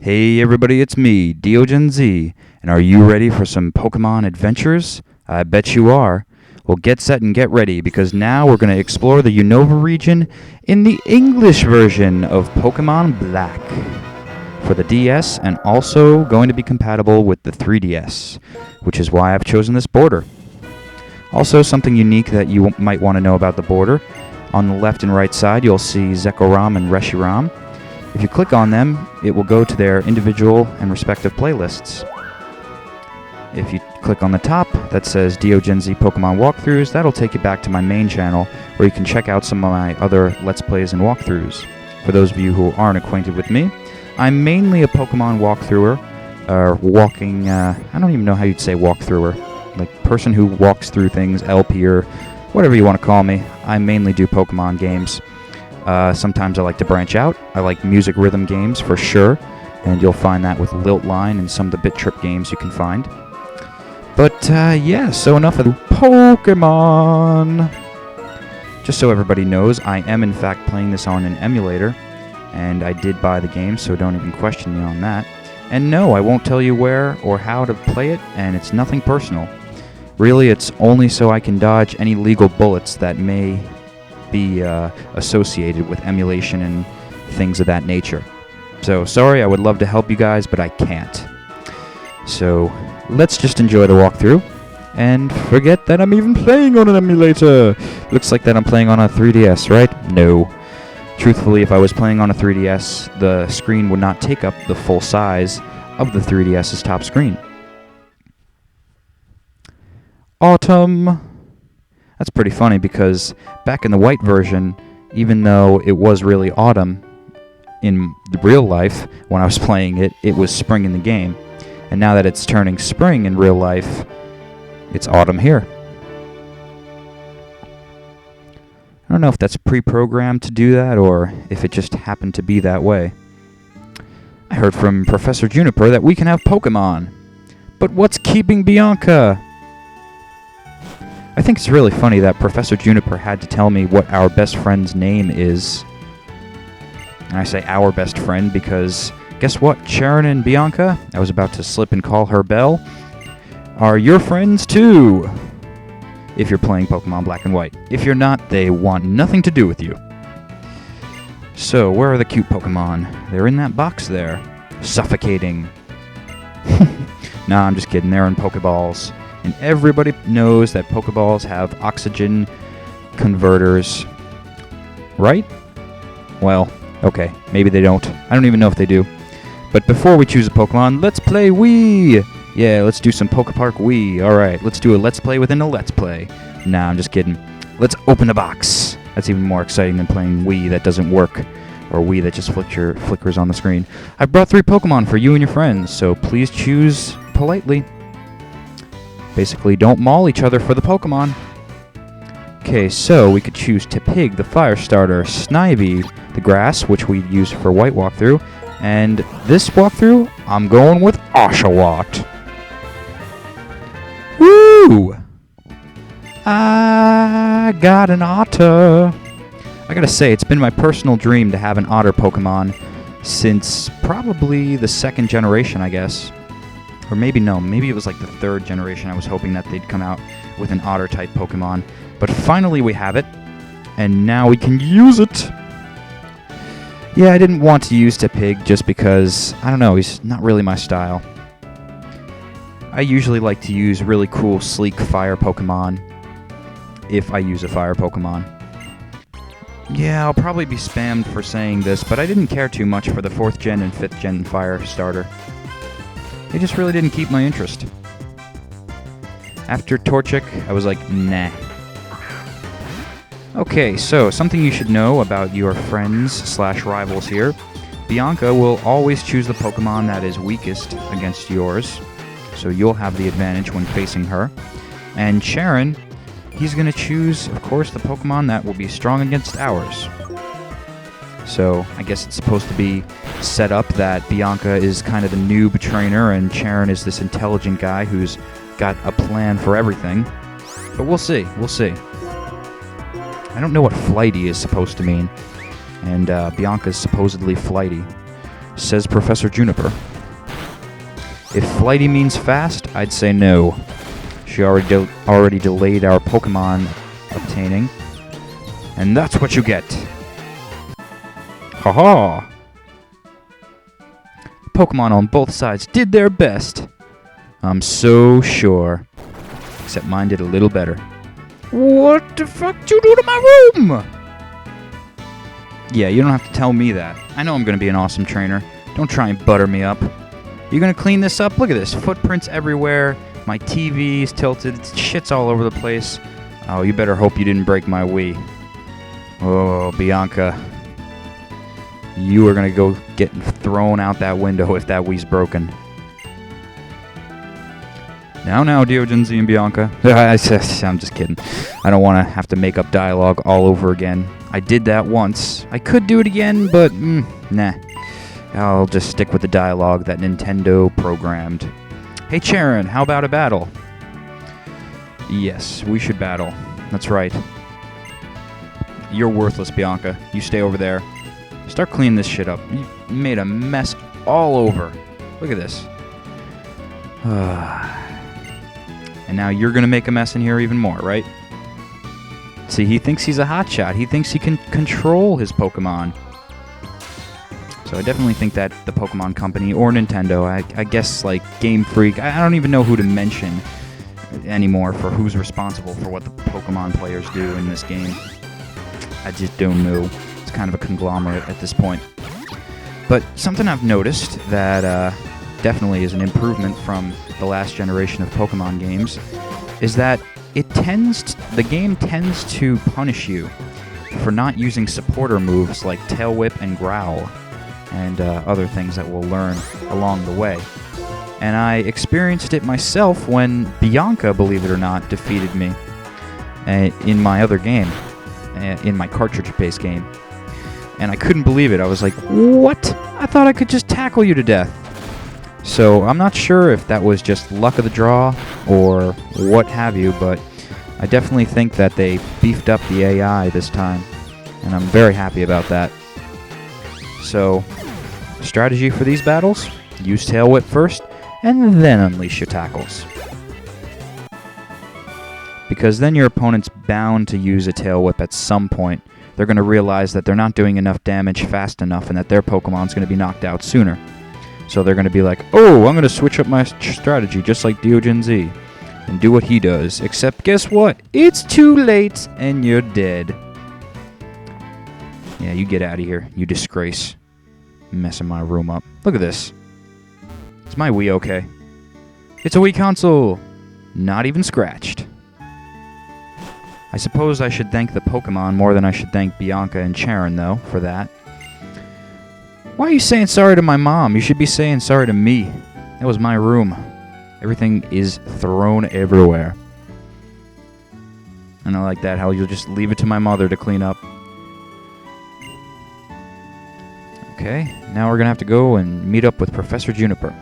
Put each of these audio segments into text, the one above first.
Hey everybody, it's me, DeoGenZ, and are you ready for some Pokemon adventures? I bet you are. Well, get set and get ready, because now we're going to explore the Unova region in the English version of Pokemon Black for the DS, and also going to be compatible with the 3DS, which is why I've chosen this border. Also, something unique that you might want to know about the border. On the left and right side, you'll see Zekrom and Reshiram. If you click on them, it will go to their individual and respective playlists. If you click on the top that says DeoGenZ Pokemon Walkthroughs, that'll take you back to my main channel, where you can check out some of my other Let's Plays and walkthroughs. For those of you who aren't acquainted with me, I'm mainly a Pokemon walkthrougher, I don't even know how you'd say walkthrougher, like person who walks through things, LPer, whatever you want to call me. I mainly do Pokemon games. Sometimes I like to branch out. I like music rhythm games for sure, and you'll find that with Lilt Line and some of the Bit Trip games you can find. But yeah, so enough of the Pokemon. Just so everybody knows, I am in fact playing this on an emulator, and I did buy the game, so don't even question me on that. And no, I won't tell you where or how to play it, and it's nothing personal. Really, it's only so I can dodge any legal bullets that may be associated with emulation and things of that nature. So sorry, I would love to help you guys, but I can't. So let's just enjoy the walkthrough and forget that I'm even playing on an emulator. Looks like that I'm playing on a 3DS, right? No. Truthfully, if I was playing on a 3DS, the screen would not take up the full size of the 3DS's top screen. Autumn. That's pretty funny because back in the white version, even though it was really autumn in real life when I was playing it, it was spring in the game. And now that it's turning spring in real life, it's autumn here. I don't know if that's pre-programmed to do that or if it just happened to be that way. I heard from Professor Juniper that we can have Pokemon. But what's keeping Bianca? I think it's really funny that Professor Juniper had to tell me what our best friend's name is. And I say our best friend because, guess what? Sharon and Bianca, I was about to slip and call her Belle, are your friends too, if you're playing Pokemon Black and White. If you're not, they want nothing to do with you. So, where are the cute Pokemon? They're in that box there, suffocating. Nah, I'm just kidding, they're in Pokeballs. And everybody knows that Pokeballs have oxygen converters, right? Well, okay, maybe they don't. I don't even know if they do. But before we choose a Pokemon, let's play Wii! Yeah, let's do some Pokepark Wii. Alright, let's do a Let's Play within a Let's Play. Nah, I'm just kidding. Let's open the box. That's even more exciting than playing Wii that doesn't work, or Wii that just flickers on the screen. I brought 3 Pokemon for you and your friends, so please choose politely. Basically, don't maul each other for the Pokemon. Okay, so we could choose Tipig, the fire starter, Snivy, the grass, which we use for white walkthrough, and this walkthrough, I'm going with Oshawott. Woo! I got an otter. I gotta say, it's been my personal dream to have an otter Pokemon since probably the 2nd generation, I guess. Or maybe no, maybe it was like the 3rd generation. I was hoping that they'd come out with an otter-type Pokemon. But finally we have it, and now we can use it! Yeah, I didn't want to use Tipig just because, I don't know, he's not really my style. I usually like to use really cool, sleek fire Pokemon, if I use a fire Pokemon. Yeah, I'll probably be spammed for saying this, but I didn't care too much for the 4th gen and 5th gen fire starter. They just really didn't keep my interest. After Torchic, I was like, nah. Okay, so something you should know about your friends/rivals here. Bianca will always choose the Pokemon that is weakest against yours, so you'll have the advantage when facing her. And Sharon, he's going to choose, of course, the Pokemon that will be strong against ours. So I guess it's supposed to be set up that Bianca is kind of the noob trainer and Sharon is this intelligent guy who's got a plan for everything. But we'll see, we'll see. I don't know what flighty is supposed to mean, and Bianca's supposedly flighty. says Professor Juniper. If flighty means fast, I'd say no. She already delayed our Pokemon obtaining. And that's what you get. Haha! Pokemon on both sides did their best. I'm so sure. Except mine did a little better. What the fuck did you do to my room? Yeah, you don't have to tell me that. I know I'm going to be an awesome trainer. Don't try and butter me up. You going to clean this up? Look at this. Footprints everywhere. My TV's tilted. Shit's all over the place. Oh, you better hope you didn't break my Wii. Oh, Bianca. You are going to go get thrown out that window if that Wii's broken. Now, DeoGenZ and Bianca. I'm just kidding. I don't want to have to make up dialogue all over again. I did that once. I could do it again, but nah. I'll just stick with the dialogue that Nintendo programmed. Hey, Charon, how about a battle? Yes, we should battle. That's right. You're worthless, Bianca. You stay over there. Start cleaning this shit up. You made a mess all over. Look at this. And now you're going to make a mess in here even more, right? See, he thinks he's a hotshot. He thinks he can control his Pokemon. So I definitely think that the Pokemon Company or Nintendo, I guess like Game Freak, I don't even know who to mention anymore for who's responsible for what the Pokemon players do in this game. I just don't know. It's kind of a conglomerate at this point. But something I've noticed that definitely is an improvement from the last generation of Pokemon games is that the game tends to punish you for not using supporter moves like Tail Whip and Growl and other things that we'll learn along the way. And I experienced it myself when Bianca, believe it or not, defeated me in my other game, in my cartridge-based game. And I couldn't believe it. I was like, what? I thought I could just tackle you to death. So I'm not sure if that was just luck of the draw or what have you, but I definitely think that they beefed up the AI this time, and I'm very happy about that. So, strategy for these battles, use Tail Whip first, and then unleash your tackles. Because then your opponent's bound to use a Tail Whip at some point. They're going to realize that they're not doing enough damage fast enough and that their Pokemon's going to be knocked out sooner. So they're going to be like, oh, I'm going to switch up my strategy just like DeoGenZ and do what he does. Except guess what? It's too late and you're dead. Yeah, you get out of here, you disgrace. Messing my room up. Look at this. Is my Wii okay? It's a Wii console. Not even scratched. I suppose I should thank the Pokemon more than I should thank Bianca and Charon, though, for that. Why are you saying sorry to my mom? You should be saying sorry to me. That was my room. Everything is thrown everywhere. And I like that, how you'll just leave it to my mother to clean up. Okay, now we're going to have to go and meet up with Professor Juniper.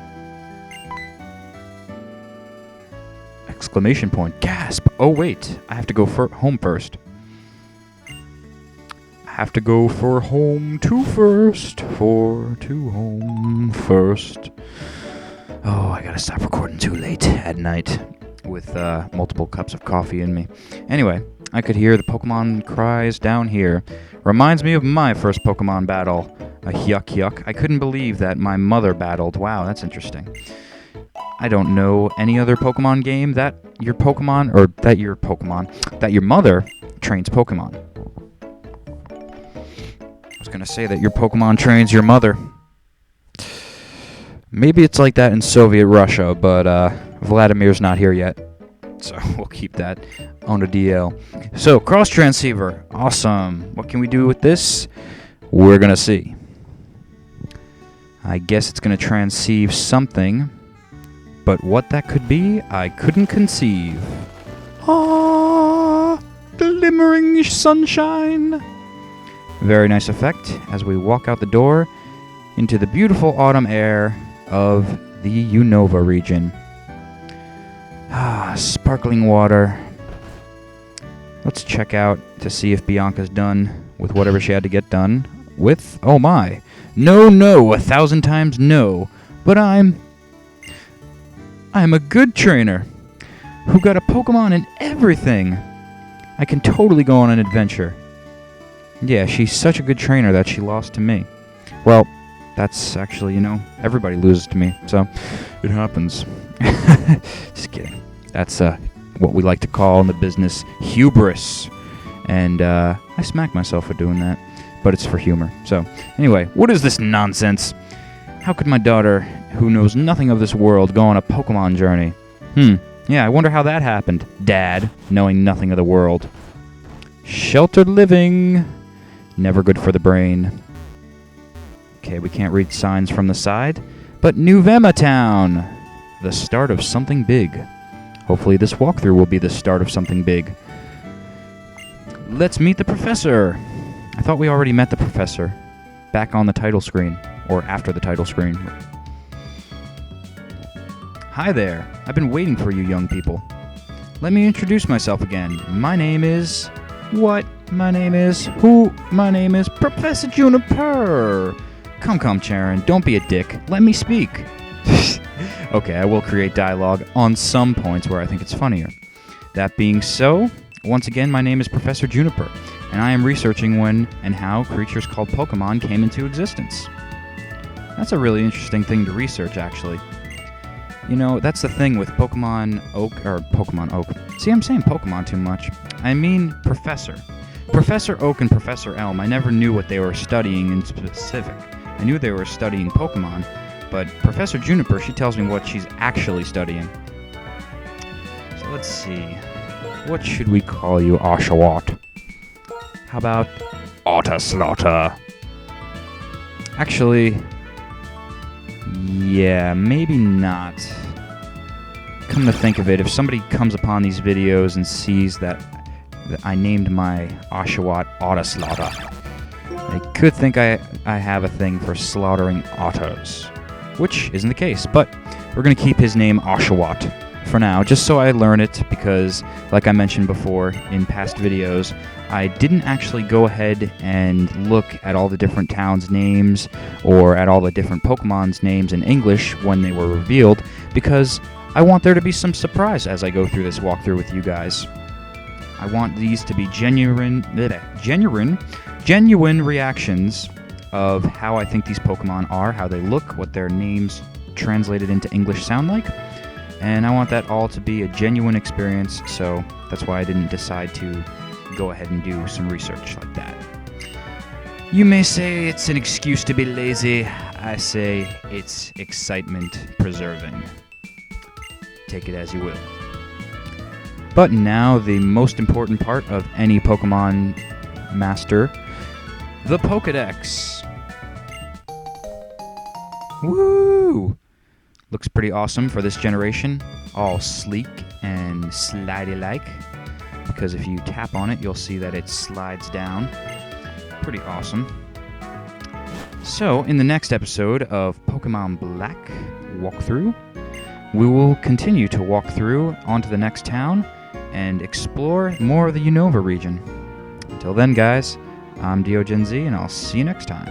Exclamation point. Gasp! Oh, wait. I have to go home first. Have to go for home to first. To home first. Oh, I gotta stop recording too late at night with multiple cups of coffee in me. Anyway, I could hear the Pokemon cries down here. Reminds me of my first Pokemon battle. A yuck. I couldn't believe that my mother battled. Wow, that's interesting. I don't know any other Pokemon game that your mother trains Pokemon. I was gonna say that your Pokemon trains your mother. Maybe it's like that in Soviet Russia, but Vladimir's not here yet. So we'll keep that on a DL. So, cross transceiver. Awesome. What can we do with this? We're gonna see. I guess it's gonna transceive something. But what that could be, I couldn't conceive. Ah, glimmering sunshine. Very nice effect as we walk out the door into the beautiful autumn air of the Unova region. Ah, sparkling water. Let's check out to see if Bianca's done with whatever she had to get done with. Oh my, No, no, 1,000 times no. But I'm a good trainer who got a Pokemon and everything. I can totally go on an adventure. Yeah, she's such a good trainer that she lost to me. Well, that's actually, everybody loses to me, so it happens. Just kidding. That's what we like to call in the business hubris. And I smack myself for doing that, but it's for humor. So, anyway, what is this nonsense? How could my daughter, who knows nothing of this world, go on a Pokemon journey? Yeah, I wonder how that happened, Dad, knowing nothing of the world. Sheltered living. Never good for the brain. Okay, we can't read signs from the side, but Nuvema Town. The start of something big. Hopefully this walkthrough will be the start of something big. Let's meet the professor. I thought we already met the professor. Back on the title screen, or after the title screen. Hi there. I've been waiting for you young people. Let me introduce myself again. My name is... What? My name is... Who? My name is Professor Juniper. Come, Charon. Don't be a dick. Let me speak. Okay, I will create dialogue on some points where I think it's funnier. That being so, once again, my name is Professor Juniper, and I am researching when and how creatures called Pokemon came into existence. That's a really interesting thing to research, actually. That's the thing with Pokemon Oak. See, I'm saying Pokemon too much. I mean Professor. Professor Oak and Professor Elm, I never knew what they were studying in specific. I knew they were studying Pokemon, but Professor Juniper, she tells me what she's actually studying. So let's see. What should we call you, Oshawott? How about Otter-Slaughter? Actually, yeah, maybe not. Come to think of it, if somebody comes upon these videos and sees that I named my Oshawott Otter-Slaughter, they could think I have a thing for slaughtering otters, which isn't the case, but we're going to keep his name Oshawott for now, just so I learn it, because, like I mentioned before in past videos, I didn't actually go ahead and look at all the different towns' names or at all the different Pokemon's names in English when they were revealed, because I want there to be some surprise as I go through this walkthrough with you guys. I want these to be genuine reactions of how I think these Pokemon are, how they look, what their names translated into English sound like, and I want that all to be a genuine experience, so that's why I didn't decide to go ahead and do some research like that. You may say it's an excuse to be lazy. I say it's excitement preserving. Take it as you will. But now the most important part of any Pokemon master, the Pokedex. Woo! Looks pretty awesome for this generation, all sleek and slidey-like, because if you tap on it, you'll see that it slides down. Pretty awesome. So, in the next episode of Pokemon Black Walkthrough, we will continue to walk through onto the next town and explore more of the Unova region. Until then, guys, I'm DeoGenZ, and I'll see you next time.